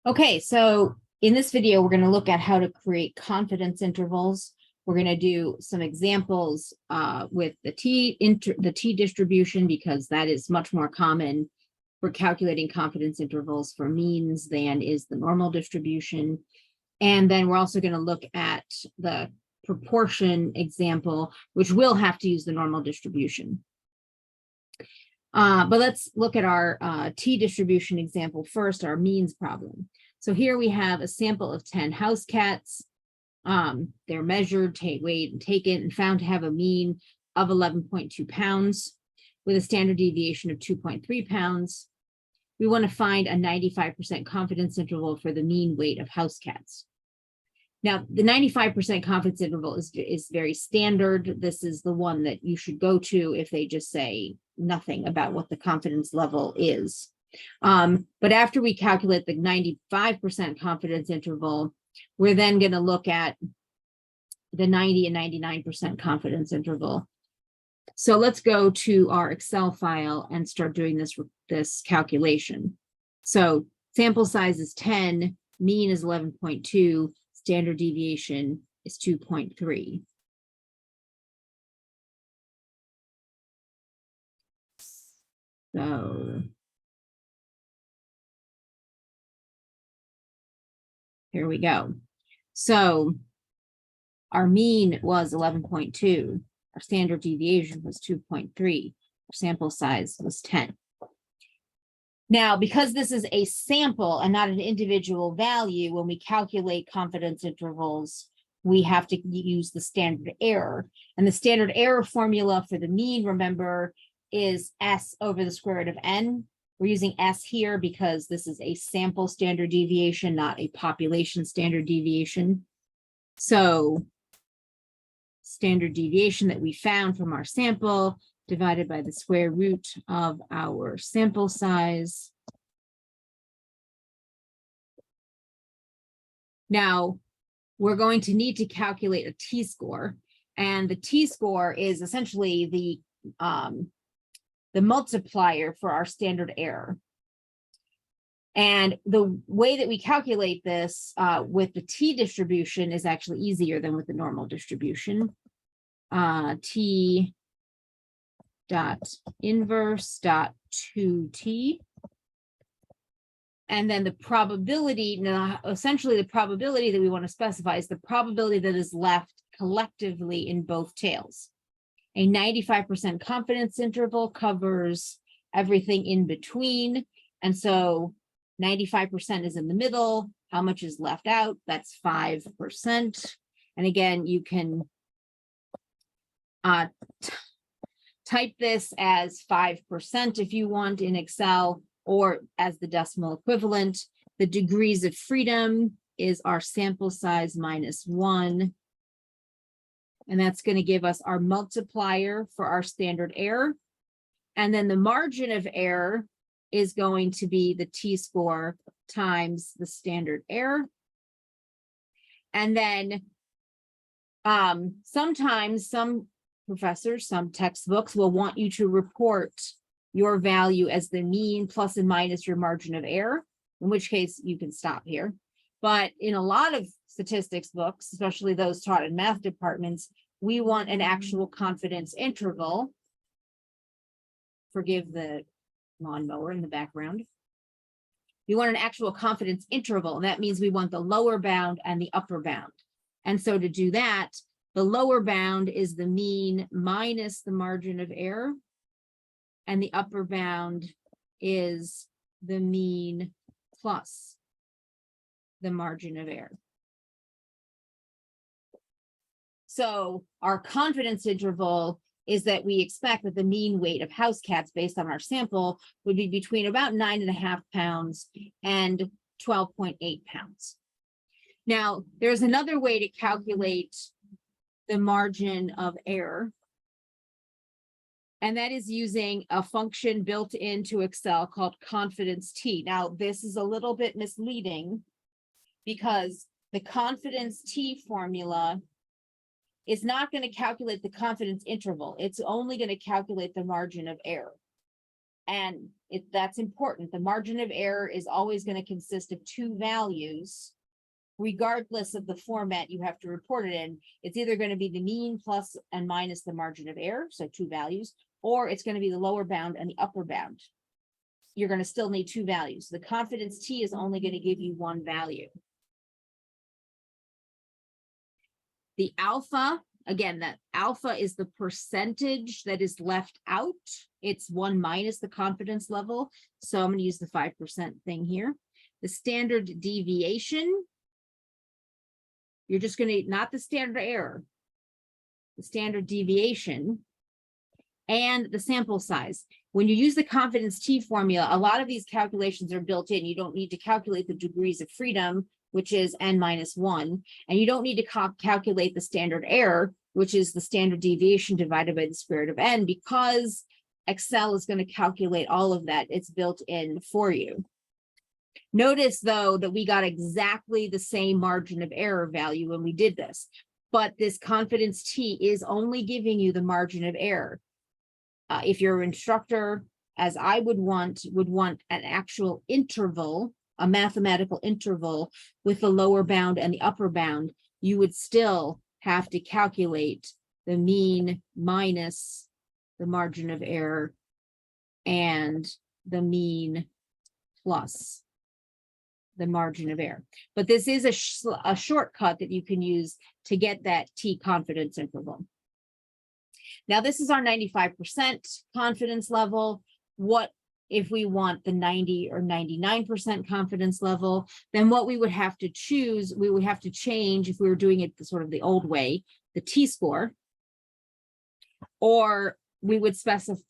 Okay, so in this video, we're going to look at how to create confidence intervals. We're going to do some examples with the t distribution, because that is much more common for calculating confidence intervals for means than is the normal distribution. And then we're also going to look at the proportion example, which will have to use the normal distribution. But let's look at our t distribution example first, our means problem. So here we have a sample of 10 house cats. They're measured, weighed, and taken, and found to have a mean of 11.2 pounds with a standard deviation of 2.3 pounds. We want to find a 95% confidence interval for the mean weight of house cats. Now, the 95% confidence interval is very standard. This is the one that you should go to if they just say nothing about what the confidence level is. But after we calculate the 95% confidence interval, we're then going to look at the 90 and 99% confidence interval. So let's go to our Excel file and start doing this calculation. So sample size is 10, mean is 11.2, standard deviation is 2.3. So here we go. So our mean was 11.2. Our standard deviation was 2.3. Our sample size was 10. Now, because this is a sample and not an individual value, when we calculate confidence intervals, we have to use the standard error. And the standard error formula for the mean, remember, is S over the square root of N. We're using S here because this is a sample standard deviation, not a population standard deviation. So standard deviation that we found from our sample divided by the square root of our sample size. Now, we're going to need to calculate a t-score, and the t-score is essentially the multiplier for our standard error. And the way that we calculate this with the t distribution is actually easier than with the normal distribution. T dot inverse dot 2t. And then the probability, now essentially the probability that we want to specify is the probability that is left collectively in both tails. A 95% confidence interval covers everything in between. And so 95% is in the middle. How much is left out? That's 5%. And again, you can type this as 5% if you want in Excel, or as the decimal equivalent. The degrees of freedom is our sample size minus 1. And that's going to give us our multiplier for our standard error. And then the margin of error is going to be the t-score times the standard error. And then sometimes some professors, some textbooks will want you to report your value as the mean plus and minus your margin of error, in which case you can stop here. But in a lot of statistics books, especially those taught in math departments, we want an actual confidence interval. Forgive the lawnmower in the background. We want an actual confidence interval, and that means we want the lower bound and the upper bound. And so to do that, the lower bound is the mean minus the margin of error, and the upper bound is the mean plus the margin of error. So our confidence interval is that we expect that the mean weight of house cats based on our sample would be between about 9.5 pounds and 12.8 pounds. Now, there's another way to calculate the margin of error, and that is using a function built into Excel called confidence t. Now, this is a little bit misleading because the confidence t formula is not going to calculate the confidence interval. It's only going to calculate the margin of error. And that's important. The margin of error is always going to consist of two values, regardless of the format you have to report it in. It's either going to be the mean plus and minus the margin of error, so two values, or it's going to be the lower bound and the upper bound. You're going to still need two values. The confidence T is only going to give you one value. The alpha, again, that alpha is the percentage that is left out. It's 1 minus the confidence level. So I'm going to use the 5% thing here. The standard deviation, you're just going to, not the standard error, the standard deviation, and the sample size. When you use the confidence T formula, a lot of these calculations are built in. You don't need to calculate the degrees of freedom, which is n minus 1, and you don't need to calculate the standard error, which is the standard deviation divided by the square root of n, because Excel is going to calculate all of that. It's built in for you. Notice, though, that we got exactly the same margin of error value when we did this, but this confidence T is only giving you the margin of error. If your instructor, as I would want an actual interval, a mathematical interval with the lower bound and the upper bound, you would still have to calculate the mean minus the margin of error and the mean plus the margin of error. But this is a shortcut that you can use to get that T confidence interval. Now, this is our 95% confidence level. What if we want the 90 or 99% confidence level? Then what we would have to choose, we would have to change, if we were doing it sort of the old way, the T-score, or we would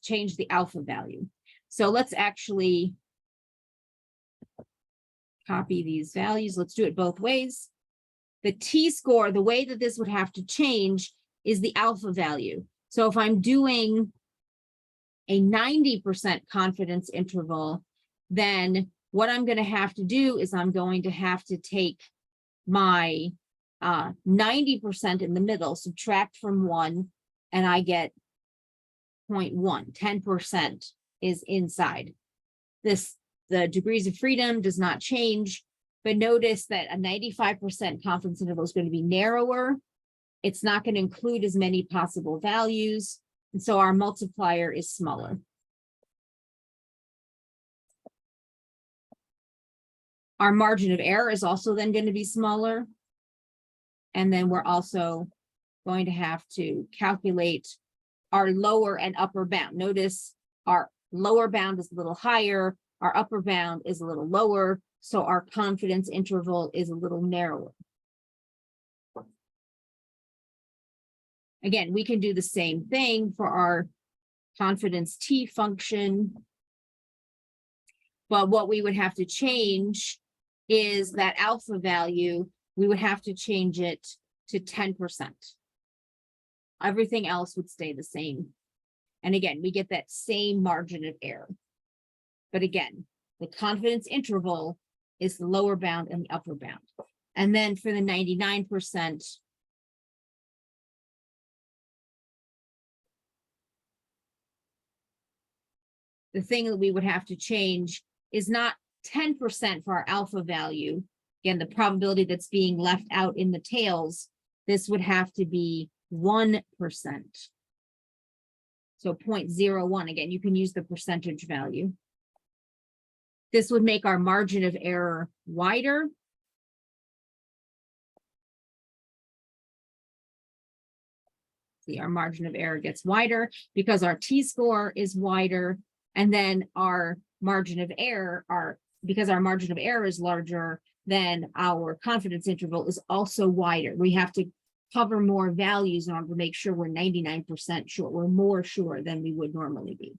change the alpha value. So let's actually copy these values. Let's do it both ways. The T-score, the way that this would have to change is the alpha value. So if I'm doing a 90% confidence interval, then what I'm going to have to do is I'm going to have to take my 90% in the middle, subtract from 1, and I get 0.1. 10% is inside. The degrees of freedom does not change, but notice that a 95% confidence interval is going to be narrower. It's not going to include as many possible values, and so our multiplier is smaller. Our margin of error is also then going to be smaller. And then we're also going to have to calculate our lower and upper bound. Notice our lower bound is a little higher, our upper bound is a little lower, so our confidence interval is a little narrower. Again, we can do the same thing for our confidence T function, but what we would have to change is that alpha value. We would have to change it to 10%. Everything else would stay the same. And again, we get that same margin of error. But again, the confidence interval is the lower bound and the upper bound. And then for the 99%, the thing that we would have to change is not 10% for our alpha value. Again, the probability that's being left out in the tails, this would have to be 1%. So 0.01, again, you can use the percentage value. This would make our margin of error wider. See, our margin of error gets wider because our T-score is wider, and then our margin of error, because our margin of error is larger, then our confidence interval is also wider. We have to cover more values in order to make sure we're 99% sure. We're more sure than we would normally be.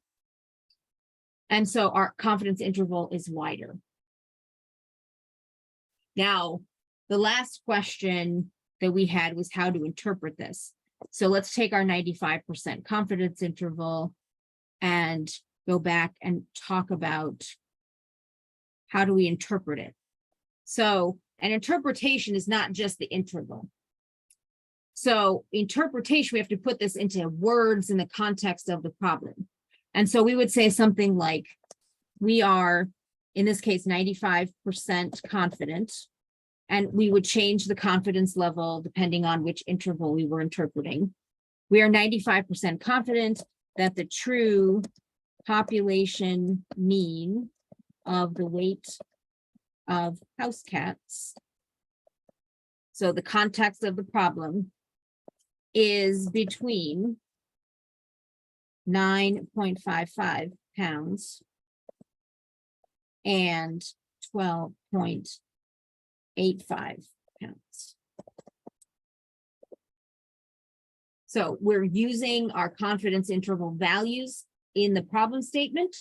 And so our confidence interval is wider. Now, the last question that we had was how to interpret this. So let's take our 95% confidence interval and go back and talk about how do we interpret it. So an interpretation is not just the interval. So interpretation, we have to put this into words in the context of the problem. And so we would say something like we are, in this case, 95% confident. And we would change the confidence level depending on which interval we were interpreting. We are 95% confident that the true population mean of the weight of house cats, so the context of the problem, is between 9.55 pounds and 12.85 pounds. So we're using our confidence interval values in the problem statement,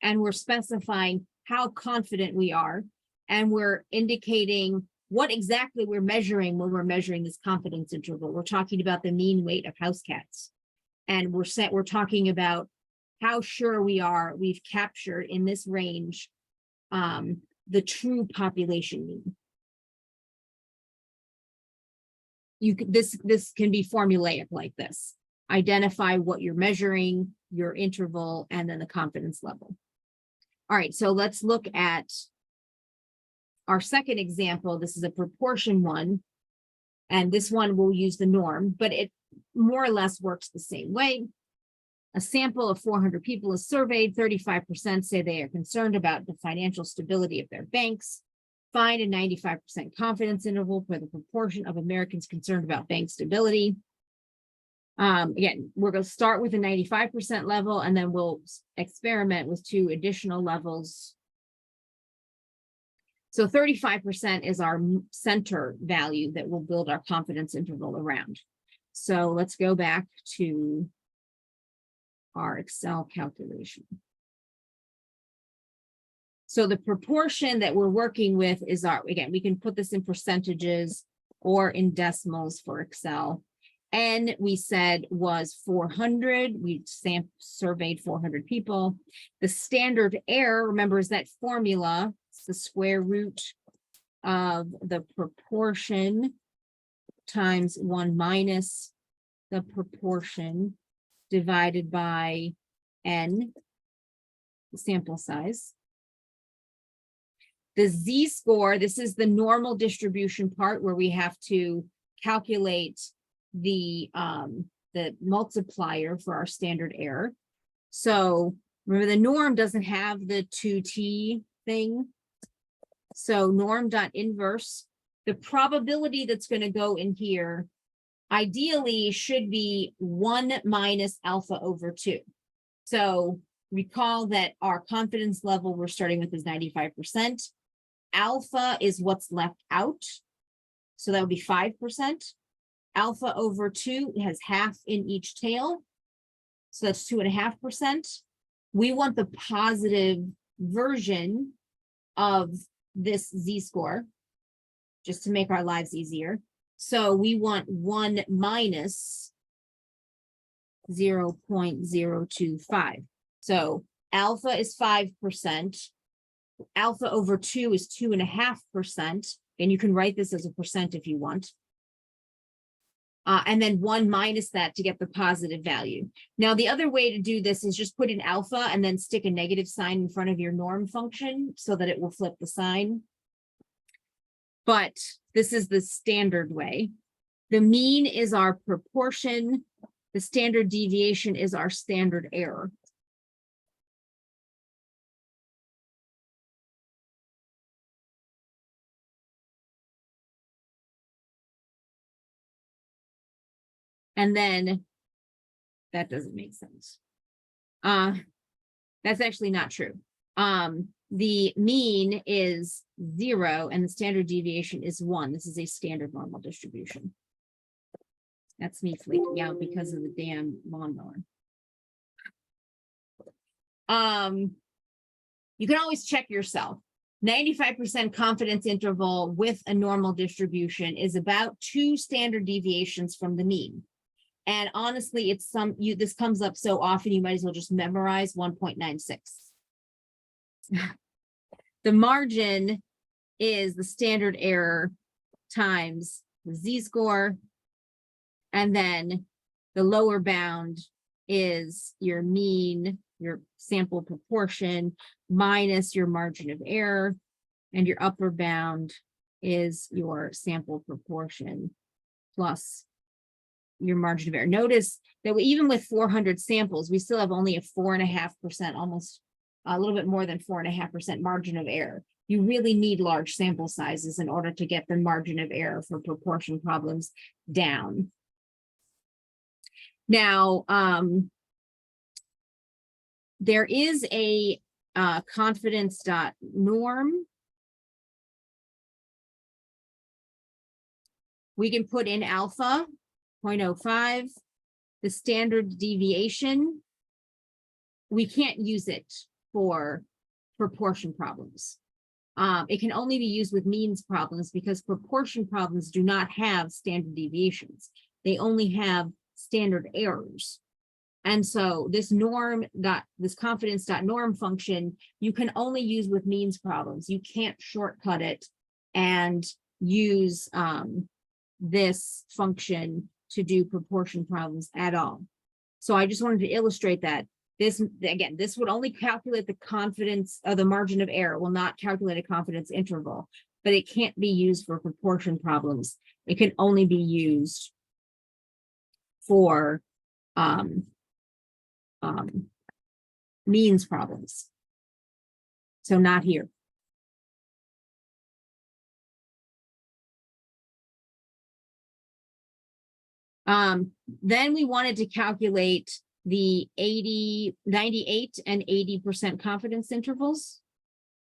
and we're specifying how confident we are, and we're indicating what exactly we're measuring when we're measuring this confidence interval. We're talking about the mean weight of house cats, and we're talking about how sure we are we've captured in this range the true population mean. This can be formulaic like this. Identify what you're measuring, your interval, and then the confidence level. All right, so let's look at our second example. This is a proportion one, and this one will use the norm, but it more or less works the same way. A sample of 400 people is surveyed. 35% say they are concerned about the financial stability of their banks. Find a 95% confidence interval for the proportion of Americans concerned about bank stability. Again, we're going to start with a 95% level, and then we'll experiment with 2 additional levels. So 35% is our center value that we'll build our confidence interval around. So let's go back to our Excel calculation. So the proportion that we're working with is our, again, we can put this in percentages or in decimals for Excel. N, we said, was 400. We surveyed 400 people. The standard error, remember, is that formula. It's the square root of the proportion times 1 minus the proportion divided by N, the sample size. The z-score, this is the normal distribution part where we have to calculate the multiplier for our standard error. So remember, the norm doesn't have the 2t thing. So norm.inverse, the probability that's going to go in here ideally should be 1 minus alpha over 2. So recall that our confidence level we're starting with is 95%. Alpha is what's left out. So that would be 5%. Alpha over 2 has half in each tail. So that's 2.5%. We want the positive version of this z-score, just to make our lives easier. So we want 1 minus 0.025. So alpha is 5%. Alpha over 2 is 2.5%. And you can write this as a percent if you want. And then 1 minus that to get the positive value. Now, the other way to do this is just put in alpha and then stick a negative sign in front of your norm function so that it will flip the sign. But this is the standard way. The mean is our proportion. The standard deviation is our standard error. And then that doesn't make sense. That's actually not true. The mean is 0 and the standard deviation is 1. This is a standard normal distribution. That's me freaking out because of the damn lawnmower. You can always check yourself. 95% confidence interval with a normal distribution is about 2 standard deviations from the mean. And honestly, it's this comes up so often, you might as well just memorize 1.96. The margin is the standard error times the z-score. And then the lower bound is your mean your sample proportion minus your margin of error, and your upper bound is your sample proportion plus your margin of error. Notice that even with 400 samples, we still have only a 4.5%, almost a little bit more than 4.5% margin of error. You really need large sample sizes in order to get the margin of error for proportion problems down. Now, there is a confidence.norm. We can put in alpha 0.05, the standard deviation. We can't use it for proportion problems. It can only be used with means problems because proportion problems do not have standard deviations. They only have standard errors. And so this confidence.norm function, you can only use with means problems. You can't shortcut it and use this function to do proportion problems at all. So I just wanted to illustrate that. This would only calculate the confidence of the margin of error, will not calculate a confidence interval, but it can't be used for proportion problems. It can only be used for means problems. So not here. Then we wanted to calculate the 80, 98 and 80% confidence intervals.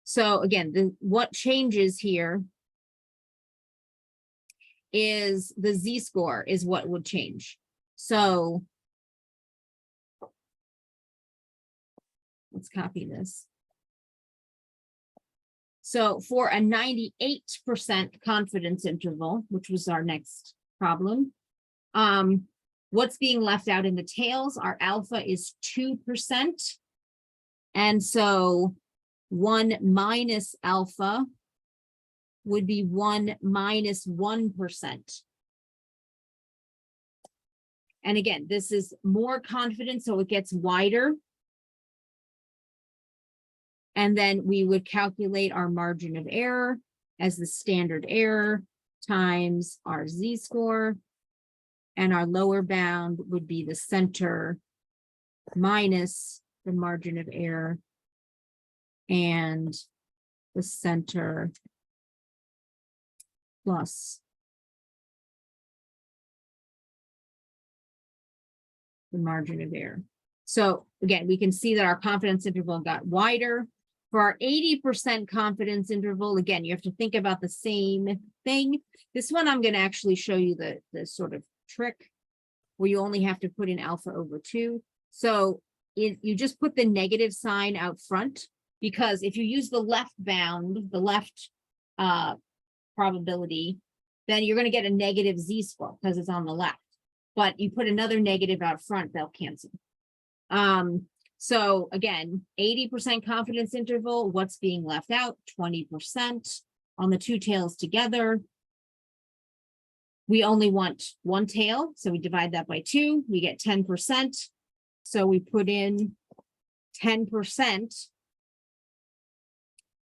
So again, what changes here is the z-score is what would change. So let's copy this. So for a 98% confidence interval, which was our next problem, what's being left out in the tails, our alpha is 2%. And so 1 minus alpha would be 1 minus 1%. And again, this is more confident, so it gets wider. And then we would calculate our margin of error as the standard error times our z-score. And our lower bound would be the center minus the margin of error and the center plus the margin of error. So again, we can see that our confidence interval got wider. For our 80% confidence interval, again, you have to think about the same thing. This one, I'm going to actually show you the sort of trick where you only have to put in alpha over 2. So you just put the negative sign out front, because if you use the left bound, the left probability, then you're going to get a negative z-score because it's on the left. But you put another negative out front, they'll cancel. So again, 80% confidence interval, what's being left out? 20% on the two tails together. We only want one tail, so we divide that by 2, we get 10%. So we put in 10%.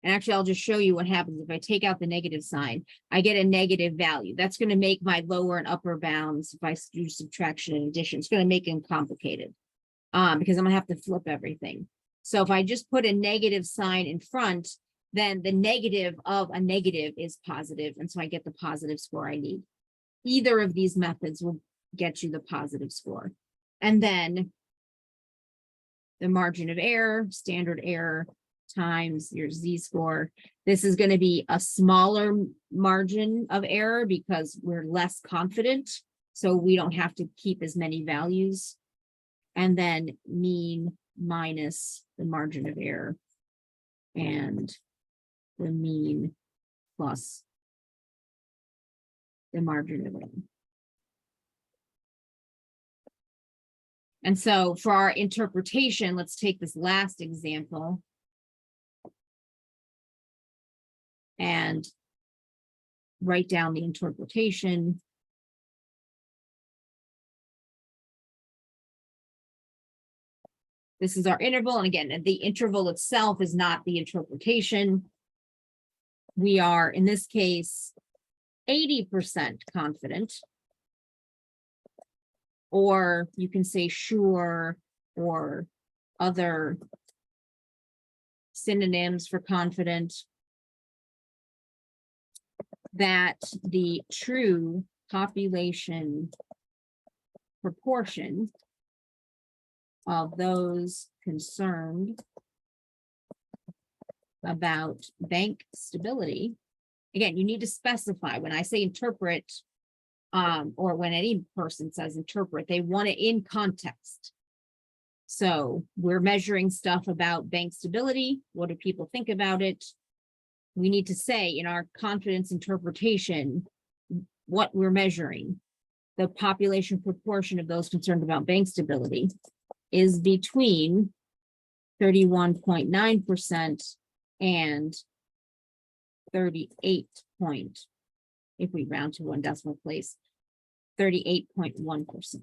And actually, I'll just show you what happens if I take out the negative sign. I get a negative value. That's going to make my lower and upper bounds, if I do subtraction and addition, it's going to make them complicated because I'm going to have to flip everything. So if I just put a negative sign in front, then the negative of a negative is positive, and so I get the positive score I need. Either of these methods will get you the positive score. And then the margin of error, standard error, times your z-score. This is going to be a smaller margin of error because we're less confident, so we don't have to keep as many values. And then mean minus the margin of error and the mean plus the margin of error. And so for our interpretation, let's take this last example and write down the interpretation. This is our interval. And again, the interval itself is not the interpretation. We are, in this case, 80% confident. Or you can say sure or other synonyms for confident, that the true population proportion of those concerned about bank stability. Again, you need to specify. When I say interpret, or when any person says interpret, they want it in context. So we're measuring stuff about bank stability. What do people think about it? We need to say in our confidence interpretation what we're measuring. The population proportion of those concerned about bank stability is between 31.9% and 38 point, if we round to one decimal place, 38.1%.